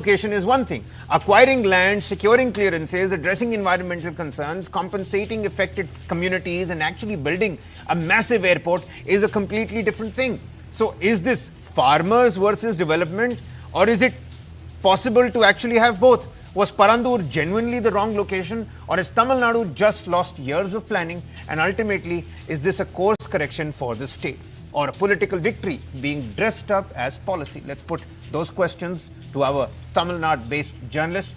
Allocation is one thing. Acquiring land, securing clearances, addressing environmental concerns, compensating affected communities, and actually building a massive airport is a completely different thing. So, is this farmers versus development, or is it possible to actually have both? Was Parandur genuinely the wrong location, or has Tamil Nadu just lost years of planning? And ultimately, is this a course correction for the state, or a political victory being dressed up as policy? Let's put those questions to our Tamil Nadu-based journalist,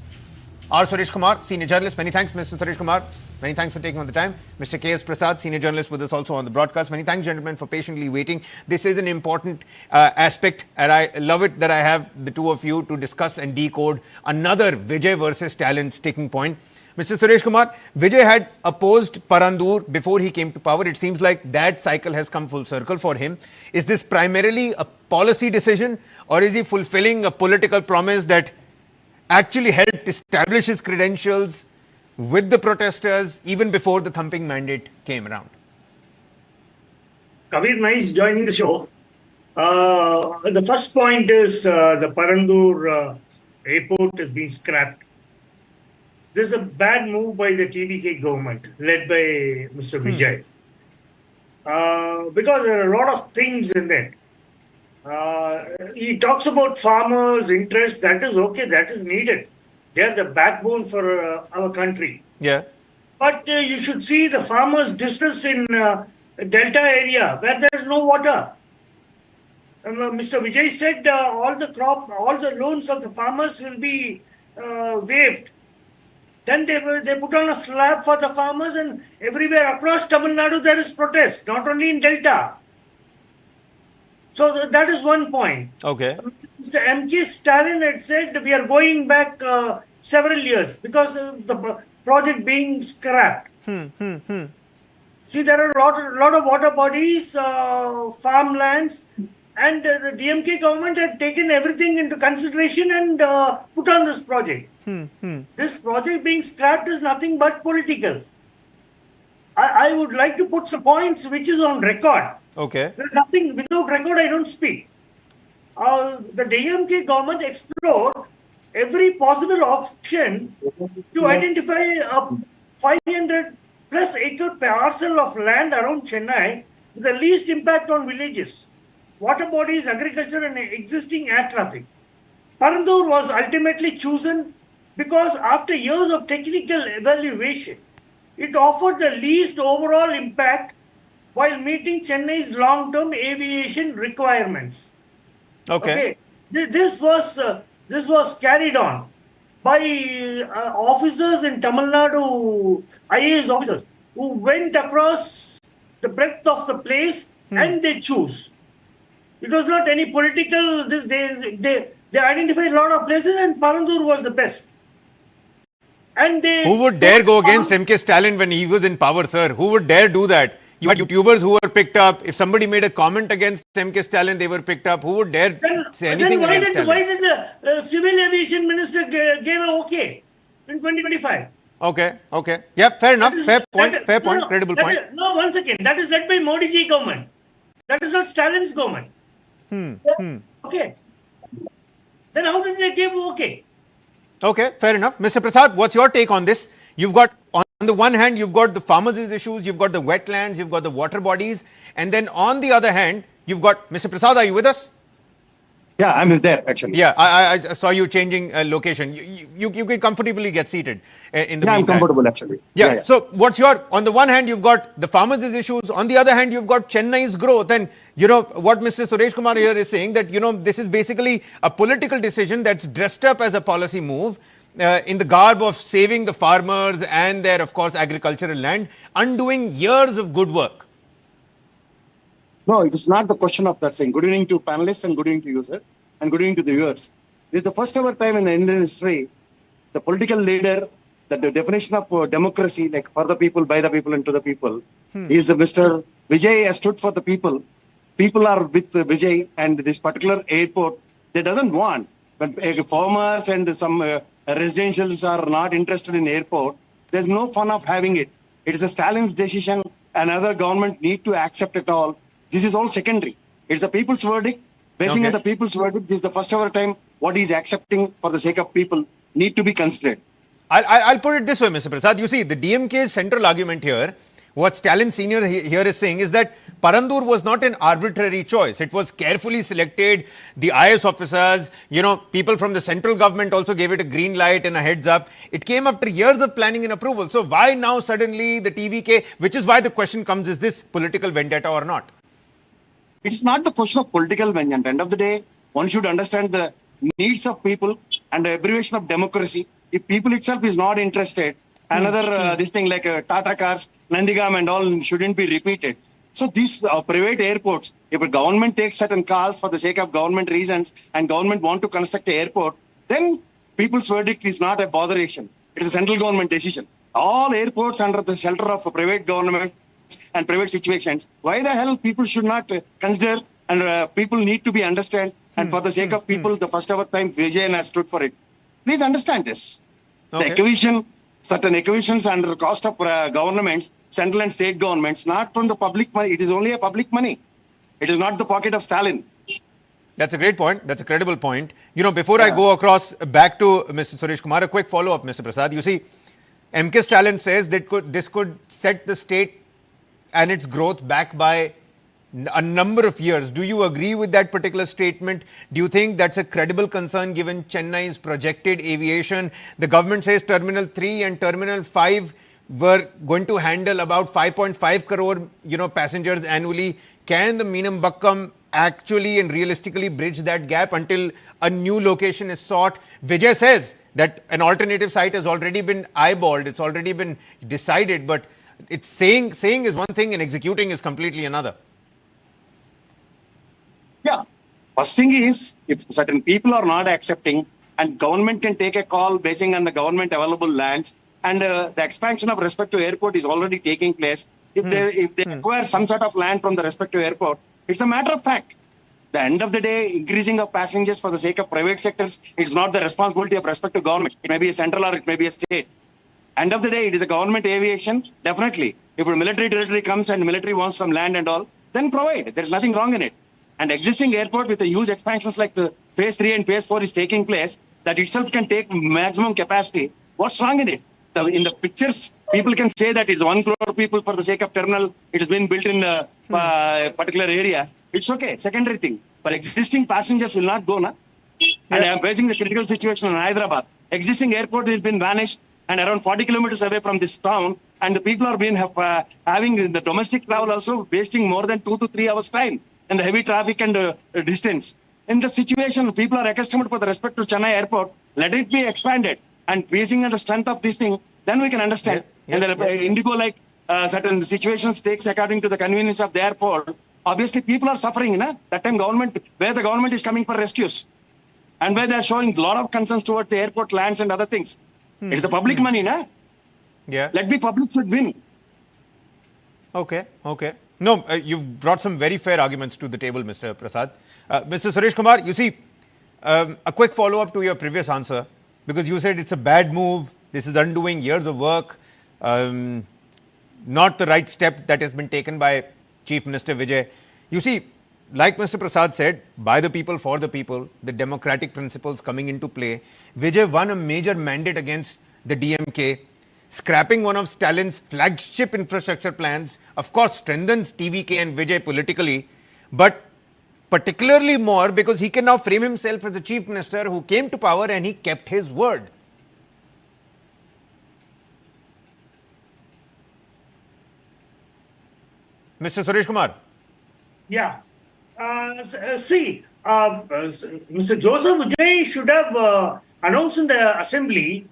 R. Suresh Kumar, senior journalist. Many thanks, Mr. Suresh Kumar. Many thanks for taking on the time. Mr. K.S. Prasad, senior journalist with us also on the broadcast. Many thanks, gentlemen, for patiently waiting. This is an important aspect, and I love it that I have the two of you to discuss and decode another Vijay versus Stalin sticking point. Mr. Suresh Kumar, Vijay had opposed Parandur before he came to power. It seems like that cycle has come full circle for him. Is this primarily a policy decision, or is he fulfilling a political promise that actually helped establish his credentials with the protesters even before the thumping mandate came around? Kabir, nice joining the show. The first point is the Parandur airport has been scrapped. This is a bad move by the TVK government led by Mr. Vijay. Because there are a lot of things in that. He talks about farmers' interests. That is okay. That is needed. They are the backbone for our country. Yeah. But you should see the farmers' distress in Delta area where there is no water. Mr. Vijay said all the loans of the farmers will be waived. Then they put on a slab for the farmers, and everywhere across Tamil Nadu there is protest, not only in Delta. So that is one point. Okay. Mr. M.K. Stalin had said we are going back several years because of the project being scrapped. See, there are a lot of water bodies, farmlands, and the DMK government had taken everything into consideration and put on this project. This project being scrapped is nothing but political. I would like to put some points which is on record. Okay. There is nothing without record. I don't speak. The DMK government explored every possible option to identify a 500 plus acre parcel of land around Chennai with the least impact on villages, water bodies, agriculture, and existing air traffic. Parandur was ultimately chosen because after years of technical evaluation, it offered the least overall impact while meeting Chennai's long-term aviation requirements. Okay. This was carried on by officers in Tamil Nadu, IAS officers, who went across the breadth of the place and they choose. It was not any political. They identified a lot of places, and Parandur was the best. And who would dare go against M.K. Stalin when he was in power, sir? Who would dare do that? You had YouTubers who were picked up. If somebody made a comment against M.K. Stalin, they were picked up. Who would dare say anything against Stalin? Why did the civil aviation minister give an okay in 2025? Okay. Yeah, fair enough. Fair point. Credible point. No, 1 second. That is led by Modi ji government. That is not Stalin's government. Okay. Then how did they give okay? Okay, fair enough. Mr. Prasad, what's your take on this? You've got, on the one hand, you've got the farmers' issues, you've got the wetlands, you've got the water bodies, and then on the other hand, you've got, Mr. Prasad, are you with us? Yeah, I'm there actually. Yeah, I saw you changing location. You can comfortably get seated in the meantime. I'm comfortable actually. Yeah. So what's your, on the one hand, you've got the farmers' issues, on the other hand, you've got Chennai's growth. And you know, what Mr. Suresh Kumar here is saying that, you know, this is basically a political decision that's dressed up as a policy move in the garb of saving the farmers and their, of course, agricultural land, undoing years of good work. No, it is not the question of that saying. Good evening to panelists and good evening to you, sir, and good evening to the viewers. This is the first ever time in the Indian history, the political leader, that the definition of democracy, like for the people, by the people, and to the people, is the Mr. Vijay has stood for the people. People are with Vijay, and this particular airport, they doesn't want. When farmers and some residentials are not interested in airport, there's no fun of having it. It is a Stalin's decision. Another government need to accept it all. This is all secondary. It's a people's verdict. Basing on the people's verdict, this is the first ever time what he's accepting for the sake of people need to be considered. I'll put it this way, Mr. Prasad. You see, the DMK's central argument here, what Stalin Senior here is saying is that Parandur was not an arbitrary choice. It was carefully selected. The IS officers, people from the central government also gave it a green light and a heads up. It came after years of planning and approval. So why now suddenly the TVK, which is why the question comes, is this political vendetta or not? It's not the question of political vengeance. At the end of the day, one should understand the needs of people and the abbreviation of democracy. If people itself is not interested, another this thing like Tata cars, Nandigam and all shouldn't be repeated. So these private airports, if a government takes certain calls for the sake of government reasons and government want to construct an airport, then people's verdict is not a botheration. It is a central government decision. All airports under the shelter of a private government and private situations, why the hell people should not consider, and people need to be understand, and for the sake of people, the first ever time Vijay has stood for it. Please understand this. Okay. The acquisition, certain acquisitions under the cost of governments, central and state governments, not from the public money. It is only a public money. It is not the pocket of Stalin. That's a great point. That's a credible point. Before I go across back to Mr. Suresh Kumar, a quick follow-up, Mr. Prasad. You see, MK Stalin says that this could set the state and its growth back by a number of years. Do you agree with that particular statement? Do you think that's a credible concern given Chennai's projected aviation? The government says Terminal 3 and Terminal 5 were going to handle about 5.5 crore, passengers annually. Can the Meenambakkam actually and realistically bridge that gap until a new location is sought? Vijay says that an alternative site has already been eyeballed. It's already been decided, but it's saying is one thing and executing is completely another. Yeah. First thing is, if certain people are not accepting and government can take a call basing on the government available lands, and the expansion of respective airport is already taking place. If they acquire some sort of land from the respective airport, it's a matter of fact. The end of the day, increasing of passengers for the sake of private sectors, it's not the responsibility of respective governments. It may be a central or it may be a state. End of the day, it is a government aviation, definitely. If a military territory comes and military wants some land and all, then provide. There's nothing wrong in it. And existing airport with the huge expansions like the phase 3 and phase 4 is taking place, that itself can take maximum capacity. What's wrong in it? In the pictures, people can say that it's 1 crore people for the sake of terminal. It has been built in a particular area. It's okay, secondary thing. But existing passengers will not go, na? And I am facing the critical situation in Hyderabad. Existing airport has been vanished and around 40 kilometers away from this town. And the people are being having the domestic travel also wasting more than 2 to 3 hours time in the heavy traffic and distance. In the situation, people are accustomed for the respect to Chennai airport. Let it be expanded. And basing on the strength of this thing, then we can understand. And the Indigo, like certain situations takes according to the convenience of the airport. Obviously, people are suffering. Na? That time where the government is coming for rescues. And where they are showing a lot of concerns towards the airport lands and other things. It is a public money, na? Yeah. Let the public should win. Okay. No, you've brought some very fair arguments to the table, Mr. Prasad. Mr. Suresh Kumar, you see, a quick follow-up to your previous answer, because you said it's a bad move, this is undoing years of work, not the right step that has been taken by Chief Minister Vijay. You see, like Mr. Prasad said, by the people, for the people, the democratic principles coming into play, Vijay won a major mandate against the DMK, scrapping one of Stalin's flagship infrastructure plans, of course, strengthens TVK and Vijay politically, but particularly more because he can now frame himself as a chief minister who came to power and he kept his word. Mr. Suresh Kumar. Yeah. Mr. Joseph Vijay should have announced in the assembly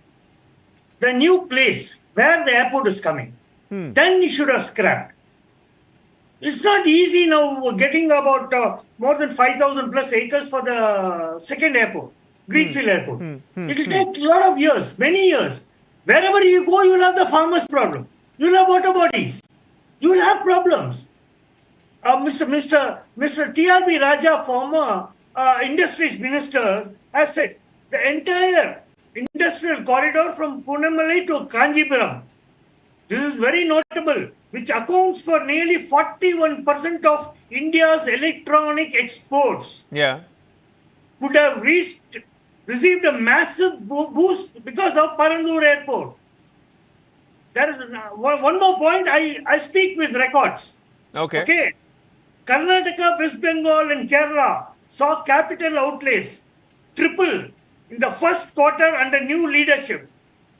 the new place where the airport is coming. Then he should have scrapped. It's not easy now getting about more than 5,000 plus acres for the second airport, Greenfield Airport. It will take a lot of years, many years. Wherever you go, you will have the farmers' problem. You will have water bodies. You will have problems. Mr. T.R.B. Raja, former industries minister, has said the entire industrial corridor from Punamalai to Kanjipuram, this is very notable, which accounts for nearly 41% of India's electronic exports. Yeah. Could have reached received a massive boost because of Parandur Airport. There is one more point. I speak with records. Okay. Karnataka, West Bengal, and Kerala saw capital outlays triple in the first quarter under new leadership,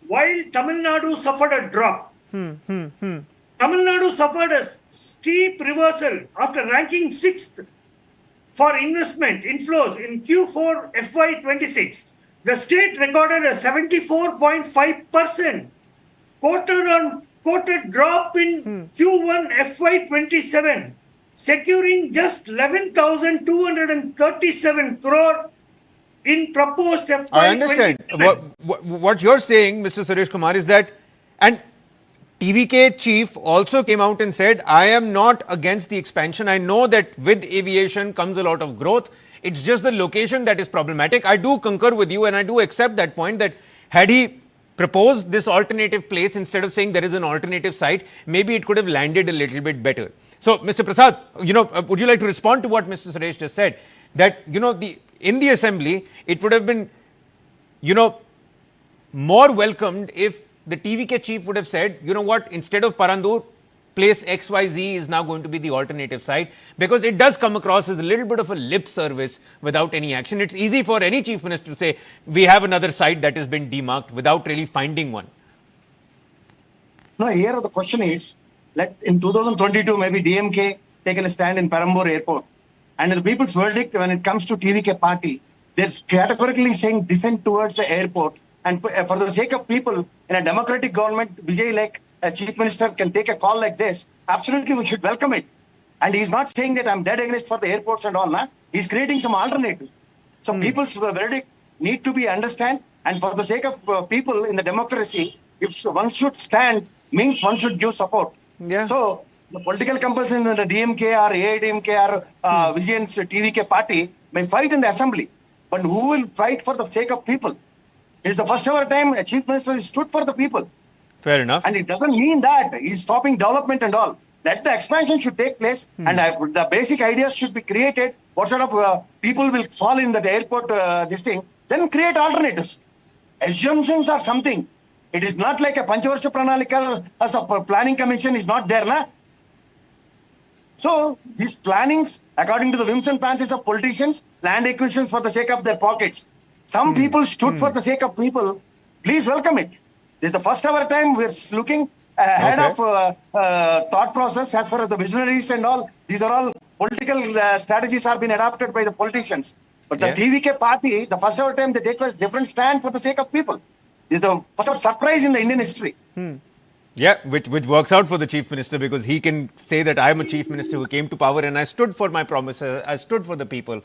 while Tamil Nadu suffered a drop. Tamil Nadu suffered a steep reversal after ranking 6th for investment inflows in Q4 FY26. The state recorded a 74.5% quarter-on-quarter drop in Q1 FY27, securing just 11,237 crore in proposed FY27. I understand. What you're saying, Mr. Suresh Kumar, is that, and TVK chief also came out and said, I am not against the expansion. I know that with aviation comes a lot of growth. It's just the location that is problematic. I do concur with you and I do accept that point that had he proposed this alternative place instead of saying there is an alternative site, maybe it could have landed a little bit better. So, Mr. Prasad, would you like to respond to what Mr. Suresh just said? That, in the assembly, it would have been, more welcomed if the TVK chief would have said, you know what, instead of Parandur, place XYZ is now going to be the alternative site, because it does come across as a little bit of a lip service without any action. It's easy for any chief minister to say, we have another site that has been demarked without really finding one. No, here the question is, let in 2022, maybe DMK taken a stand in Parandur Airport. And the people's verdict when it comes to TVK party, they're categorically saying dissent towards the airport. And for the sake of people, in a democratic government, Vijay, like a chief minister, can take a call like this. Absolutely, we should welcome it. And he's not saying that I'm dead against for the airports and all. Nah? He's creating some alternatives. So people's verdict need to be understand. And for the sake of people in the democracy, if one should stand, means one should give support. Yeah. So the political compulsion in the DMK or AIDMK or Vijay's TVK party may fight in the assembly. But who will fight for the sake of people? It's the first ever time a chief minister is stood for the people. Fair enough. And it doesn't mean that he's stopping development and all. That the expansion should take place and the basic ideas should be created. What sort of people will fall in the airport, this thing, then create alternatives. Assumptions are something. It is not like a Panchavarsha Pranalika as a planning commission is not there, na? So these plannings, according to the whims and fancies of politicians, land acquisitions for the sake of their pockets. Some people stood for the sake of people. Please welcome it. This is the first ever time we're looking ahead of thought process as far as the visionaries and all. These are all political strategies are being adopted by the politicians. But the TVK party, the first ever time they take a different stand for the sake of people. This is the first surprise in the Indian history. Yeah, which works out for the chief minister, because he can say that I am a chief minister who came to power and I stood for my promises, I stood for the people.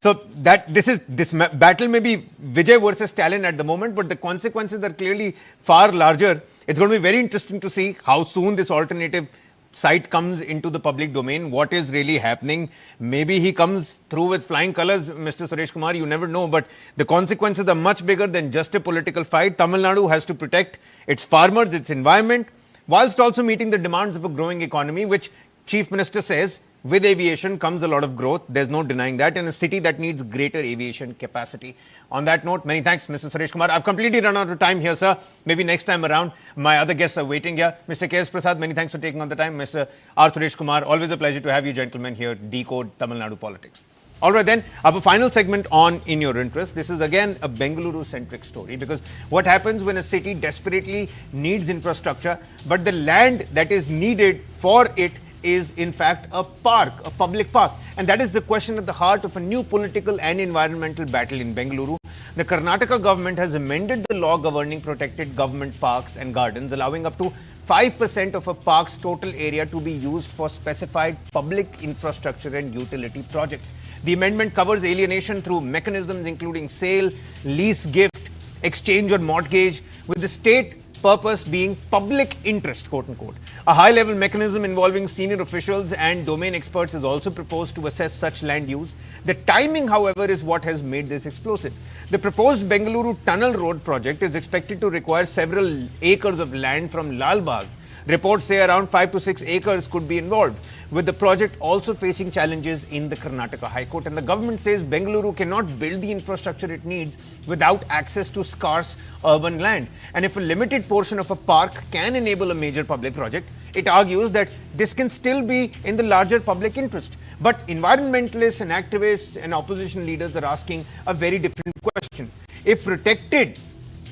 So that this battle may be Vijay versus Stalin at the moment, but the consequences are clearly far larger. It's going to be very interesting to see how soon this alternative site comes into the public domain, what is really happening. Maybe he comes through with flying colors, Mr. Suresh Kumar, you never know, but the consequences are much bigger than just a political fight. Tamil Nadu has to protect its farmers, its environment, whilst also meeting the demands of a growing economy, which Chief Minister says with aviation comes a lot of growth. There's no denying that, in a city that needs greater aviation capacity. On that note, many thanks, Mr. Suresh Kumar. I've completely run out of time here, sir. Maybe next time around. My other guests are waiting here. Mr. K.S. Prasad, many thanks for taking on the time. Mr. R. Suresh Kumar, always a pleasure to have you gentlemen here decode Tamil Nadu politics. All right, then, I have a final segment on In Your Interest. This is again a Bengaluru-centric story, because what happens when a city desperately needs infrastructure, but the land that is needed for it is in fact a park, a public park. And that is the question at the heart of a new political and environmental battle in Bengaluru. The Karnataka government has amended the law governing protected government parks and gardens, allowing up to 5% of a park's total area to be used for specified public infrastructure and utility projects. The amendment covers alienation through mechanisms including sale, lease, gift, exchange or mortgage, with the state purpose being public interest, quote unquote. A high-level mechanism involving senior officials and domain experts is also proposed to assess such land use. The timing, however, is what has made this explosive. The proposed Bengaluru Tunnel Road project is expected to require several acres of land from Lal Bagh, Reports say around 5 to 6 acres could be involved, with the project also facing challenges in the Karnataka High Court. And the government says Bengaluru cannot build the infrastructure it needs without access to scarce urban land. And if a limited portion of a park can enable a major public project, it argues that this can still be in the larger public interest. But environmentalists and activists and opposition leaders are asking a very different question. If protected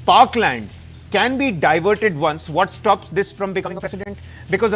parkland can be diverted once, what stops this from becoming a precedent? Because